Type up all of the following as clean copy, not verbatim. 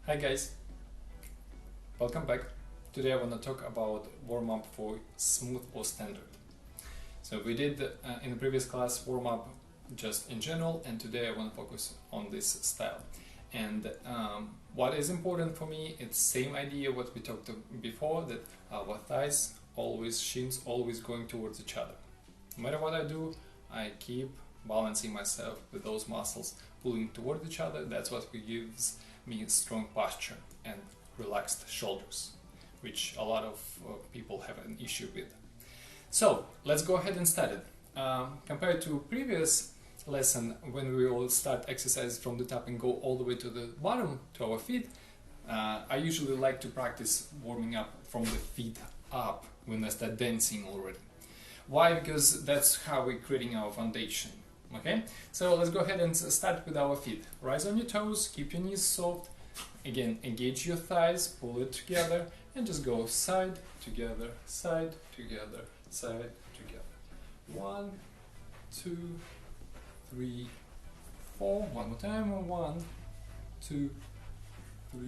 Hi guys, welcome back. Today I want to talk about warm-up for smooth or standard. So we did in the previous class warm-up just in general, and today I want to focus on this style. And what is important for me, it's same idea what we talked before, that our thighs always, shins always going towards each other. No matter what I do, I keep balancing myself with those muscles pulling toward each other. That's what gives me strong posture and relaxed shoulders, which a lot of people have an issue with. So let's go ahead and start it. Compared to previous lesson, when we will start exercise from the top and go all the way to the bottom to our feet, I usually like to practice warming up from the feet up when I start dancing already. Why? Because that's how we're creating our foundation. Okay, so let's go ahead and start with our feet. Rise on your toes, keep your knees soft. Again, engage your thighs, pull it together, and just go side, together, side, together, side, together. 1, 2, 3, 4. One more time. 1, 2, 3,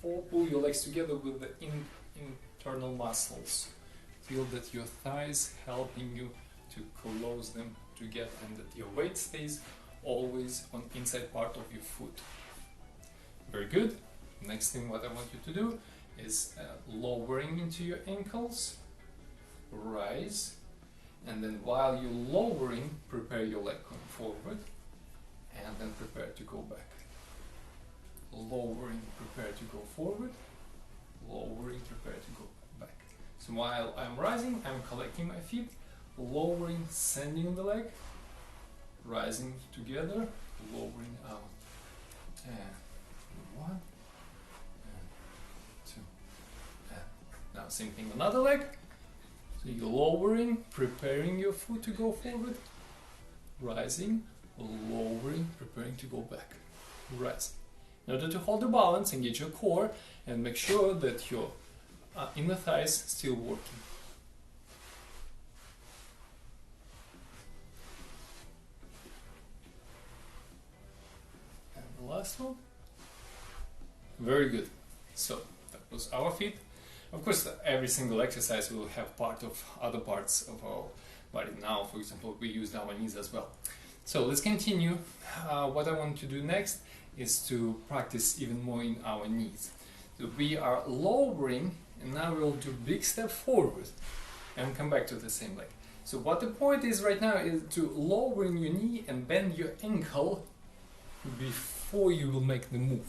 4. Pull your legs together with the internal muscles. Feel that your thighs helping you to close them together, and that your weight stays always on inside part of your foot. Very good. Next thing what I want you to do is lowering into your ankles, rise, and then while you're lowering, prepare your leg going forward, and then prepare to go back. Lowering, prepare to go forward, lowering, prepare to go back. So while I'm rising, I'm collecting my feet, lowering, sending the leg, rising together, lowering out, and 1, and 2, and now same thing another leg. So you're lowering, preparing your foot to go forward, rising, lowering, preparing to go back, rising. In order to hold the balance, engage your core and make sure that your inner thighs still working. Last one. Very good. So that was our feet. Of course, every single exercise will have part of other parts of our body. Now, for example, we use our knees as well. So let's continue. What I want to do next is to practice even more in our knees. So we are lowering, and now we'll do big step forward and come back to the same leg. So what the point is right now is to lower your knee and bend your ankle before you will make the move.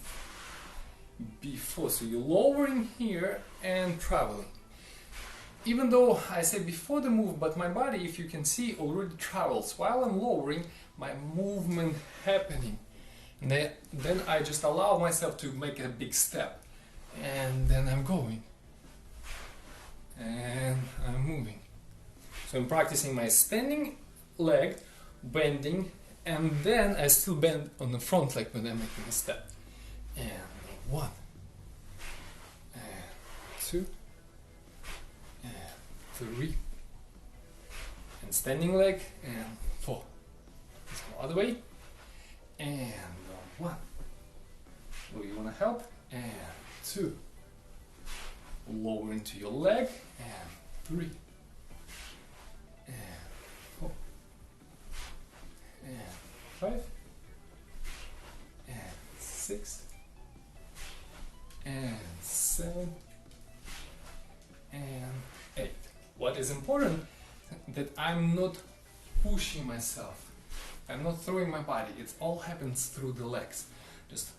So you're lowering here and traveling. Even though I say before the move, but my body, if you can see, already travels. While I'm lowering, my movement happening. And then I just allow myself to make a big step. And then I'm going. And I'm moving. So I'm practicing my standing leg, bending, and then I still bend on the front leg when I'm making a step. And 1, and 2, and 3, and standing leg, and 4. Let's go other way. And 1. Do you want to help? And 2. Lower into your leg, and 3. And 4. And 5, and 6, and 7, and 8. What is important that I'm not pushing myself. I'm not throwing my body. It all happens through the legs. Just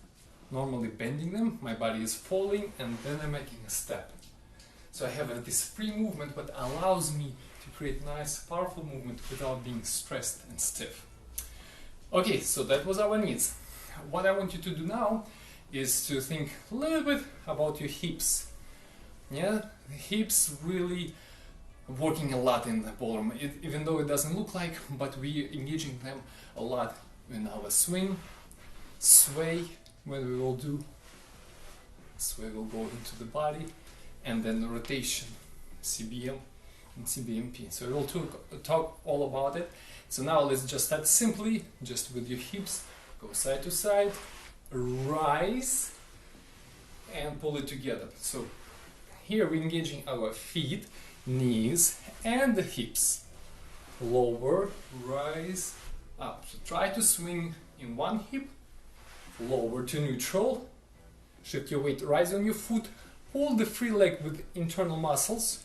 normally bending them, my body is falling, and then I'm making a step. So I have this free movement, but allows me to create nice, powerful movement without being stressed and stiff. Okay, so that was our knees. What I want you to do now is to think a little bit about your hips. Yeah, the hips really working a lot in the ballroom, even though it doesn't look like, but we engaging them a lot in our swing, sway, when we will do. Sway will go into the body, and then the rotation, CBM and CBMP. So we'll talk all about it. So now let's just start simply, just with your hips, go side to side, rise, and pull it together. So here we're engaging our feet, knees and the hips. Lower, rise, up. So try to swing in one hip, lower to neutral, shift your weight, rise on your foot, pull the free leg with internal muscles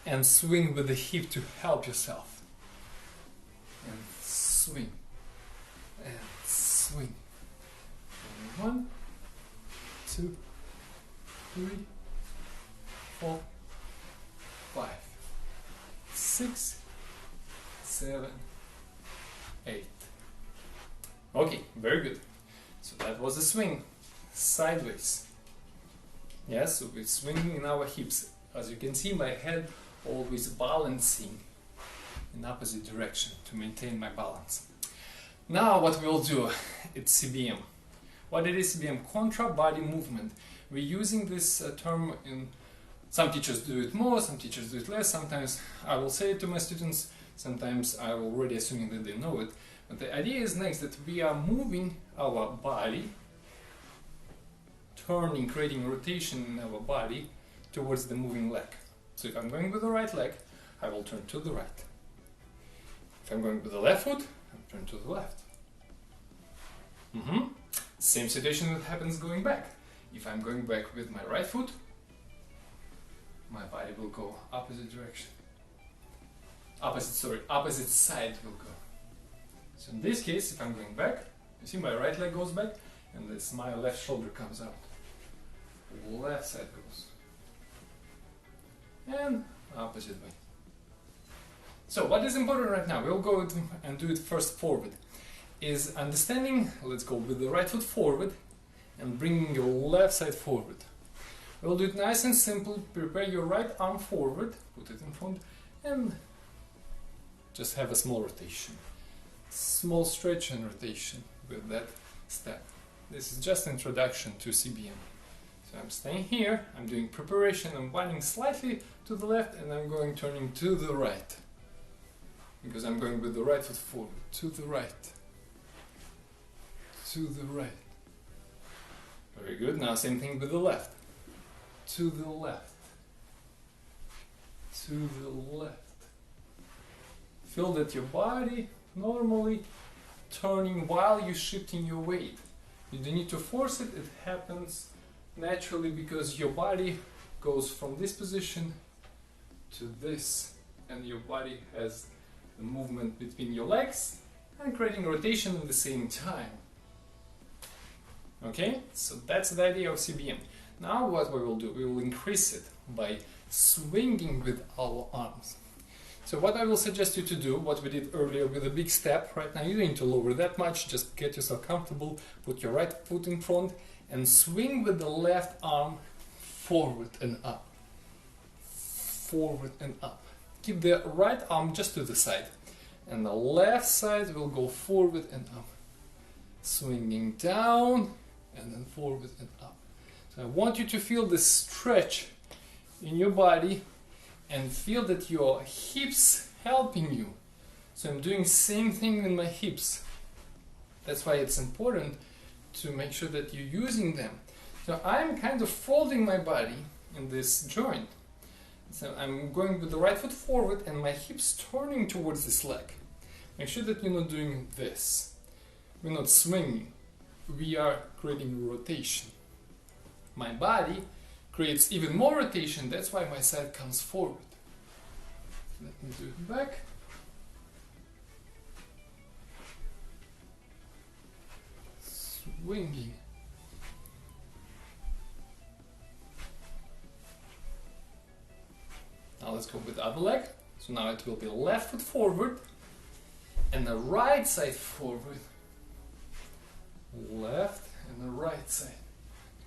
and swing with the hip to help yourself. And swing, and swing. And 1, 2, 3, 4, 5, 6, 7, 8. Okay, very good. So that was a swing, sideways. Yes, so we're swinging in our hips. As you can see, my head always balancing in opposite direction to maintain my balance. Now what we'll do, it's CBM. What it is CBM? Contra body movement. We're using this term in, some teachers do it more, some teachers do it less. Sometimes I will say it to my students, sometimes I'm already assuming that they know it. But the idea is next that we are moving our body, turning, creating rotation in our body towards the moving leg. So if I'm going with the right leg, I will turn to the right. If I'm going with the left foot, I'll turn to the left. Same situation that happens going back. If I'm going back with my right foot, my body will go opposite direction. Opposite side will go. So in this case, if I'm going back, you see my right leg goes back and this my left shoulder comes out. Left side goes. And opposite way. So what is important right now, we'll go and do it first forward, is understanding, let's go with the right foot forward and bringing your left side forward. We'll do it nice and simple, prepare your right arm forward, put it in front and just have a small rotation. Small stretch and rotation with that step. This is just introduction to CBM. So I'm staying here, I'm doing preparation, I'm winding slightly to the left and I'm going turning to the right. Because I'm going with the right foot forward, to the right, to the right. Very good, now same thing with the left. To the left, to the left. Feel that your body normally turning while you're shifting your weight. You don't need to force it, it happens naturally because your body goes from this position to this and your body has the movement between your legs and creating rotation at the same time. Okay, so that's the idea of CBM. Now what we will do, we will increase it by swinging with our arms. So what I will suggest you to do, what we did earlier with a big step, right now you don't need to lower that much, just get yourself comfortable, put your right foot in front and swing with the left arm forward and up. Forward and up. Keep the right arm just to the side and the left side will go forward and up. Swinging down and then forward and up. So I want you to feel this stretch in your body and feel that your hips helping you. So I'm doing same thing with my hips. That's why it's important to make sure that you're using them. So I'm kind of folding my body in this joint. So I'm going with the right foot forward and my hips turning towards this leg. Make sure that you're not doing this. We're not swinging. We are creating rotation. My body creates even more rotation, that's why my side comes forward. Let me do it back. Swinging. Now let's go with the other leg. So now it will be left foot forward and the right side forward. Left and the right side.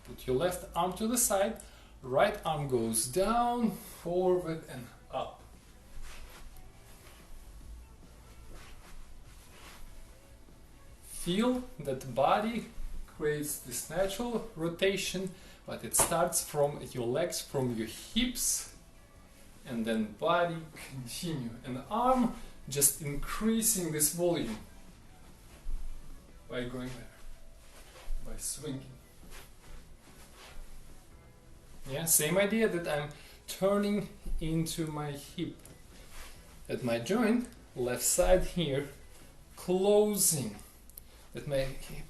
Put your left arm to the side, right arm goes down, forward and up. Feel that the body creates this natural rotation, but it starts from your legs, from your hips, and then body continue. And the arm just increasing this volume by going there, by swinging. Yeah, same idea, that I'm turning into my hip at my joint, left side here, closing, that my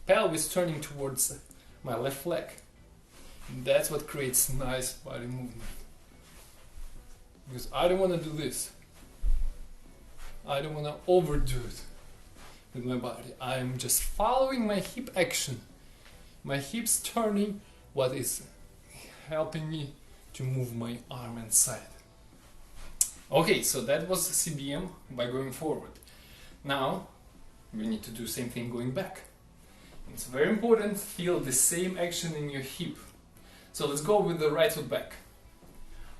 pelvis turning towards my left leg. And that's what creates nice body movement. Because I don't want to do this. I don't want to overdo it with my body. I'm just following my hip action. My hips turning, what is helping me to move my arm and side. Okay, so that was CBM by going forward. Now we need to do same thing going back. It's very important, feel the same action in your hip. So let's go with the right foot back.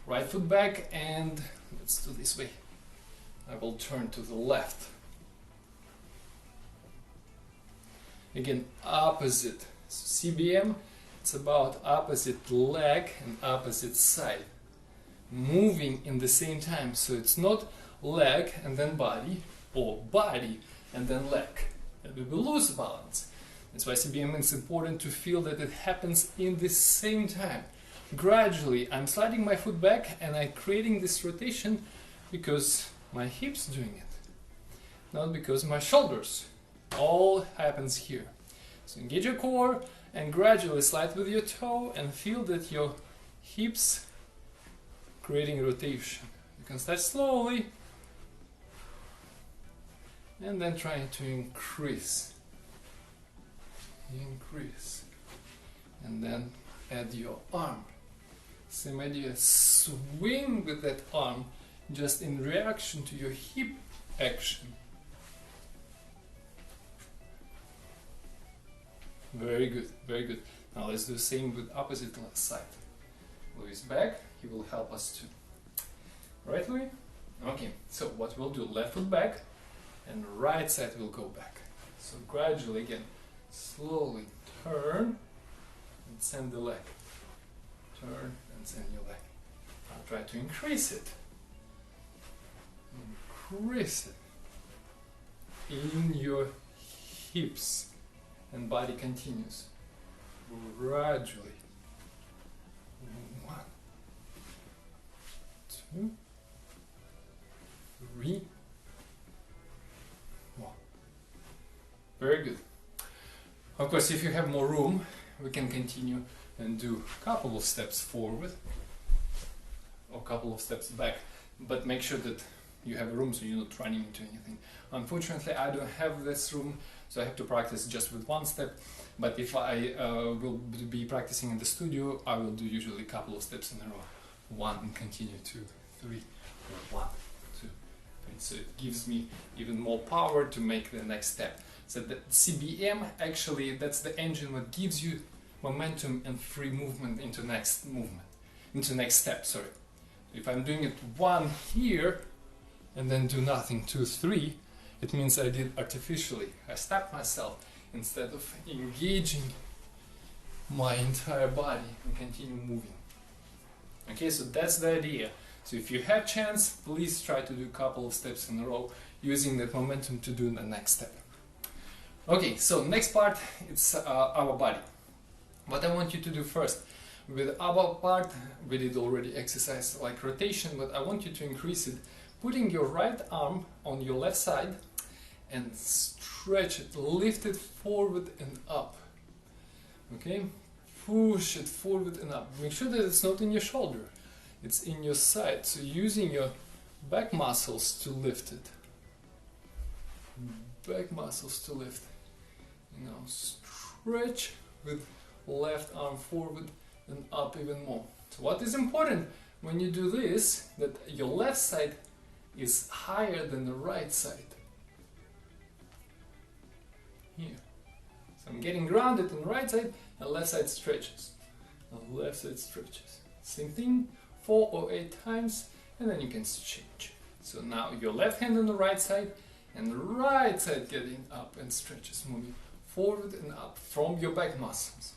Right foot back, and let's do this way. I will turn to the left. Again, opposite. So CBM, it's about opposite leg and opposite side. Moving in the same time. So it's not leg and then body, or body and then leg. And we will lose balance. That's why CBM is important to feel that it happens in the same time. Gradually, I'm sliding my foot back and I'm creating this rotation because my hips doing it, not because my shoulders. All happens here. So engage your core and gradually slide with your toe and feel that your hips creating rotation. You can start slowly and then trying to increase, and then add your arm. Same idea, swing with that arm just in reaction to your hip action. Very good, very good. Now let's do the same with opposite side. Louis is back, he will help us too. Right, Louis? Okay, so what we'll do, left foot back and right side will go back. So gradually again, slowly turn and send the leg. Turn and send your leg. Now try to increase it. Increase it in your hips, and body continues gradually. 1, 2, 3, 4. Very good. Of course, if you have more room, we can continue and do a couple of steps forward or a couple of steps back, but make sure that you have room so you're not running into anything. Unfortunately, I don't have this room, so I have to practice just with one step, but if I will be practicing in the studio, I will do usually a couple of steps in a row. 1 and continue, 2, 3, or 1, 2, 3. So it gives me even more power to make the next step. So the CBM, actually, that's the engine that gives you momentum and free movement into next step, sorry. If I'm doing it 1 here, and then do nothing, 2, 3, it means I did artificially. I stopped myself instead of engaging my entire body and continue moving. Okay, so that's the idea. So if you have chance, please try to do a couple of steps in a row using that momentum to do the next step. Okay, so next part, it's our body. What I want you to do first, with our part, we did already exercise like rotation, but I want you to increase it, putting your right arm on your left side and stretch it, lift it forward and up. Okay, push it forward and up. Make sure that it's not in your shoulder, it's in your side. So using your back muscles to lift it. Back muscles to lift. Now stretch with left arm forward and up even more. So what is important when you do this, that your left side is higher than the right side. Here. So I'm getting grounded on the right side, and left side stretches. And left side stretches. Same thing, 4 or 8 times, and then you can change. So now your left hand on the right side, and the right side getting up and stretches, moving forward and up from your back muscles.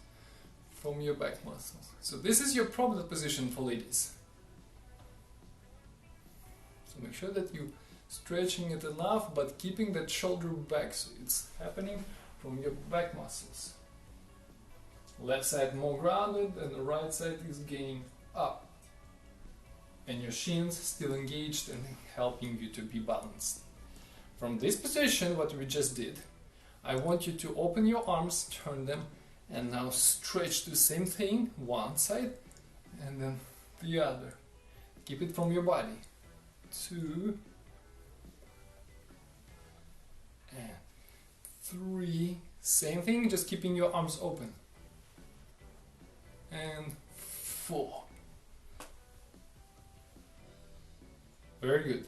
From your back muscles. So this is your proper position for ladies. So make sure that you stretching it enough, but keeping that shoulder back, so it's happening from your back muscles. Left side more grounded, and the right side is gaining up, and your shins still engaged and helping you to be balanced. From this position, what we just did, I want you to open your arms, turn them, and now stretch the same thing, one side and then the other. Keep it from your body. 2 and 3. Same thing, just keeping your arms open. And 4. Very good.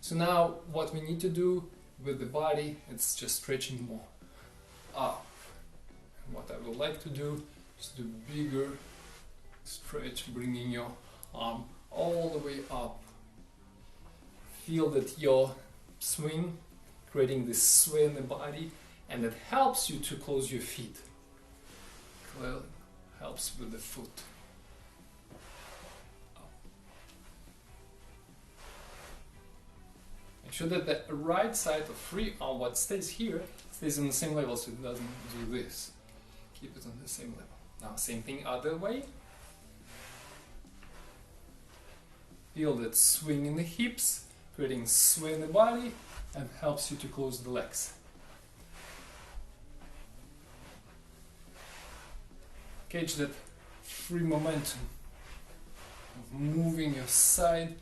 So now what we need to do with the body, it's just stretching more up. And what I would like to do is do bigger stretch, bringing your arm all the way up. Feel that your swing, creating this sway in the body, and it helps you to close your feet. Well, helps with the foot. Make sure that the right side of free arm, what stays here, stays on the same level, so it doesn't do this. Keep it on the same level. Now, same thing other way. Feel that swing in the hips, creating sway in the body, and helps you to close the legs. Catch that free momentum of moving your side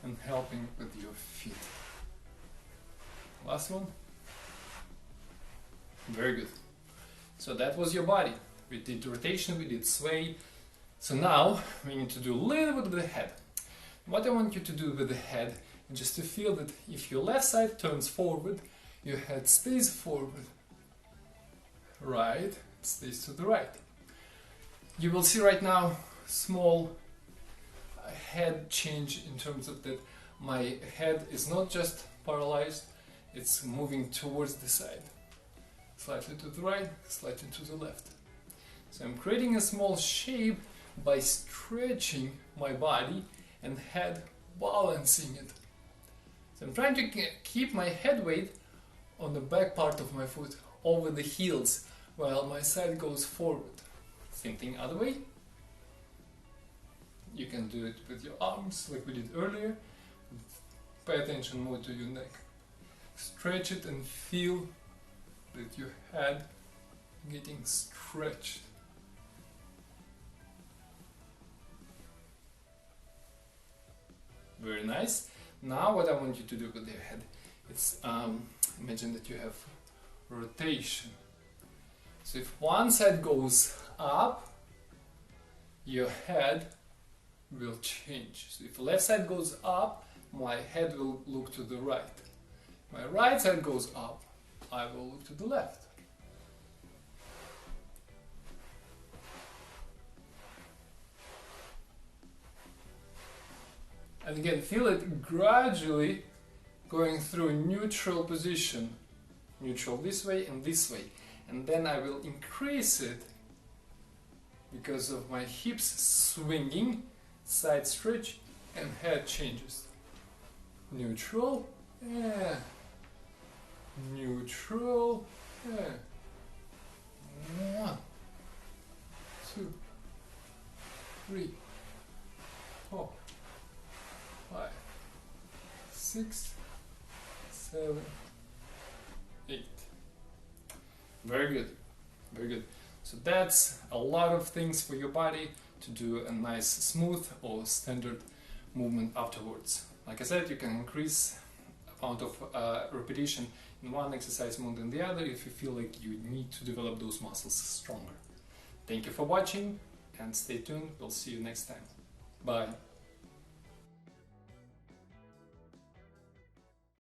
and helping with your feet. Last one. Very good. So that was your body. We did rotation, we did sway. So now we need to do a little bit with the head. What I want you to do with the head is just to feel that if your left side turns forward, your head stays forward. Right, stays to the right. You will see right now small head change in terms of that my head is not just paralyzed, it's moving towards the side. Slightly to the right, slightly to the left. So I'm creating a small shape by stretching my body and head balancing it. So I'm trying to keep my head weight on the back part of my foot over the heels while my side goes forward. Same thing other way. You can do it with your arms like we did earlier. Pay attention more to your neck. Stretch it and feel that your head getting stretched. Very nice. Now what I want you to do with your head, it's imagine that you have rotation. So if one side goes up, your head will change. So if the left side goes up, my head will look to the right. My right side goes up, I will look to the left. And again, feel it gradually going through a neutral position. Neutral this way and this way. And then I will increase it because of my hips swinging, side stretch, and head changes. Neutral, yeah. Neutral, yeah. 1, 2, 3, 4, 5, 6, 7, 8. Very good, very good. So that's a lot of things for your body to do a nice smooth or standard movement afterwards. Like I said, you can increase amount of repetition in one exercise more than the other if you feel like you need to develop those muscles stronger. Thank you for watching and stay tuned. We'll see you next time. Bye.